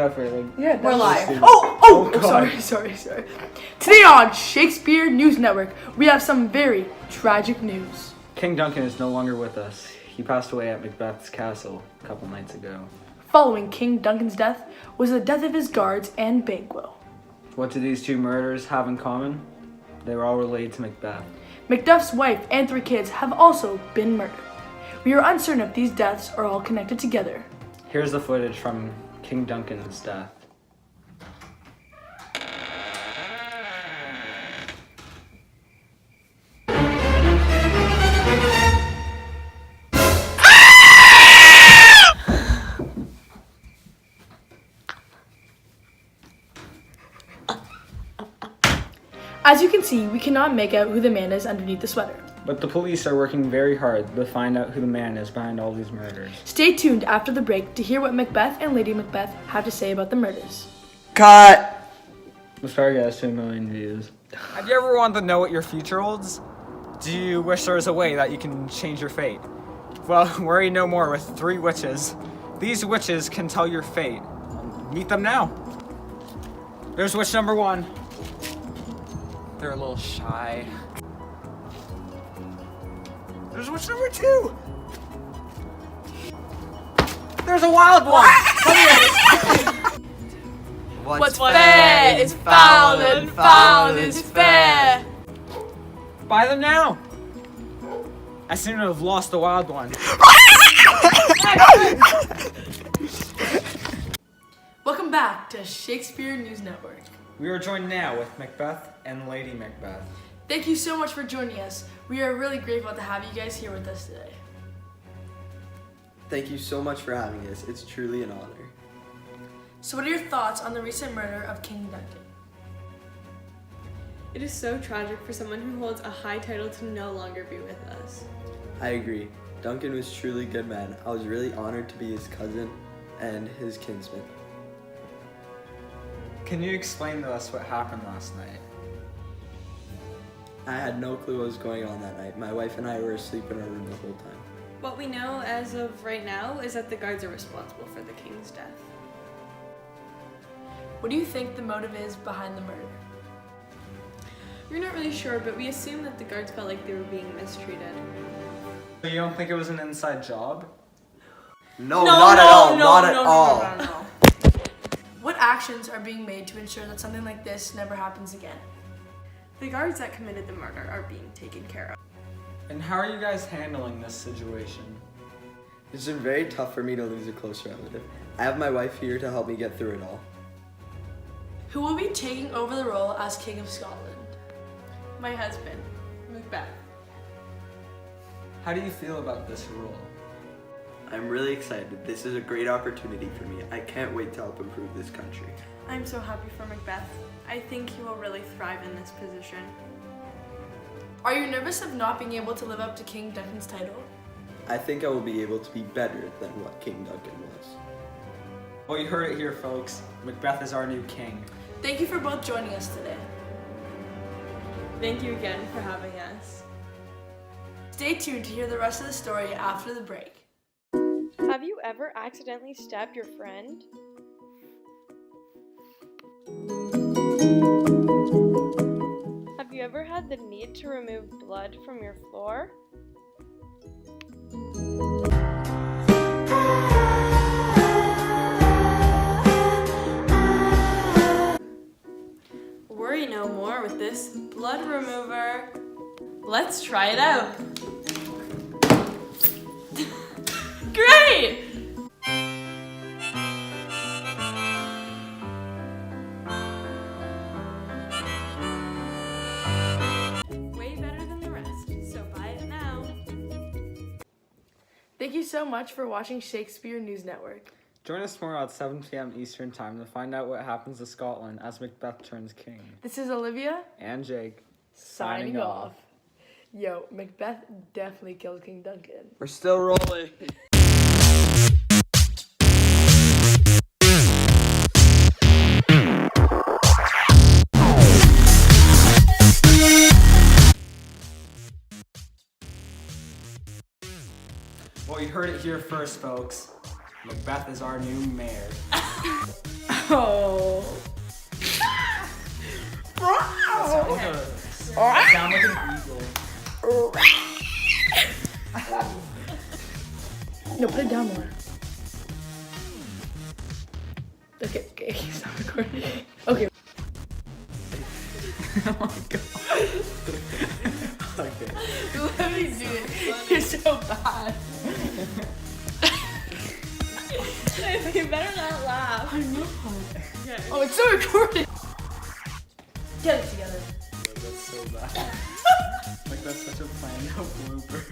that for like... Yeah, we're live. Sorry. Today on Shakespeare News Network, we have some very tragic news. King Duncan is no longer with us. He passed away at Macbeth's castle a couple nights ago. Following King Duncan's death was the death of his guards and Banquo. What do these two murders have in common? They were all related to Macbeth. Macduff's wife and 3 kids have also been murdered. We are uncertain if these deaths are all connected together. Here's the footage from King Duncan's death. As you can see, we cannot make out who the man is underneath the sweater. But the police are working very hard to find out who the man is behind all these murders. Stay tuned after the break to hear what Macbeth and Lady Macbeth have to say about the murders. Cut! Let's try to get us to 1 million views. Have you ever wanted to know what your future holds? Do you wish there was a way that you can change your fate? Well, worry no more with 3 witches. These witches can tell your fate. Meet them now. There's witch number 1. They're a little shy. There's witch number 2. There's a wild one. What's fair is foul and foul is fair. Buy them now. I seem to have lost the wild one. Welcome back to Shakespeare News Network. We are joined now with Macbeth and Lady Macbeth. Thank you so much for joining us. We are really grateful to have you guys here with us today. Thank you so much for having us. It's truly an honor. So what are your thoughts on the recent murder of King Duncan? It is so tragic for someone who holds a high title to no longer be with us. I agree. Duncan was truly a good man. I was really honored to be his cousin and his kinsman. Can you explain to us what happened last night? I had no clue what was going on that night. My wife and I were asleep in our room the whole time. What we know as of right now is that the guards are responsible for the king's death. What do you think the motive is behind the murder? We're not really sure, but we assume that the guards felt like they were being mistreated. So you don't think it was an inside job? No, not at all. Not at all. No. What actions are being made to ensure that something like this never happens again? The guards that committed the murder are being taken care of. And how are you guys handling this situation? It's been very tough for me to lose a close relative. I have my wife here to help me get through it all. Who will be taking over the role as King of Scotland? My husband, Macbeth. How do you feel about this role? I'm really excited. This is a great opportunity for me. I can't wait to help improve this country. I'm so happy for Macbeth. I think he will really thrive in this position. Are you nervous of not being able to live up to King Duncan's title? I think I will be able to be better than what King Duncan was. Well, you heard it here, folks. Macbeth is our new king. Thank you for both joining us today. Thank you again for having us. Stay tuned to hear the rest of the story after the break. Have you ever accidentally stabbed your friend? Have you ever had the need to remove blood from your floor? Worry no more with this blood remover. Let's try it out. Great! Way better than the rest, so buy it now. Thank you so much for watching Shakespeare News Network. Join us tomorrow at 7 p.m. Eastern Time to find out what happens to Scotland as Macbeth turns king. This is Olivia, And Jake, signing off. Yo, Macbeth definitely killed King Duncan. We're still rolling. Well, you heard it here first, folks. Macbeth is our new mayor. Oh. Sound like an eagle. No, put it down more. Okay, stop recording. Okay. Oh my god. Okay. Let me do it. You're so bad. You better not laugh. I know. Okay. Oh, it's still recording. Get it together. That's so bad. Like that's such a planned out blooper.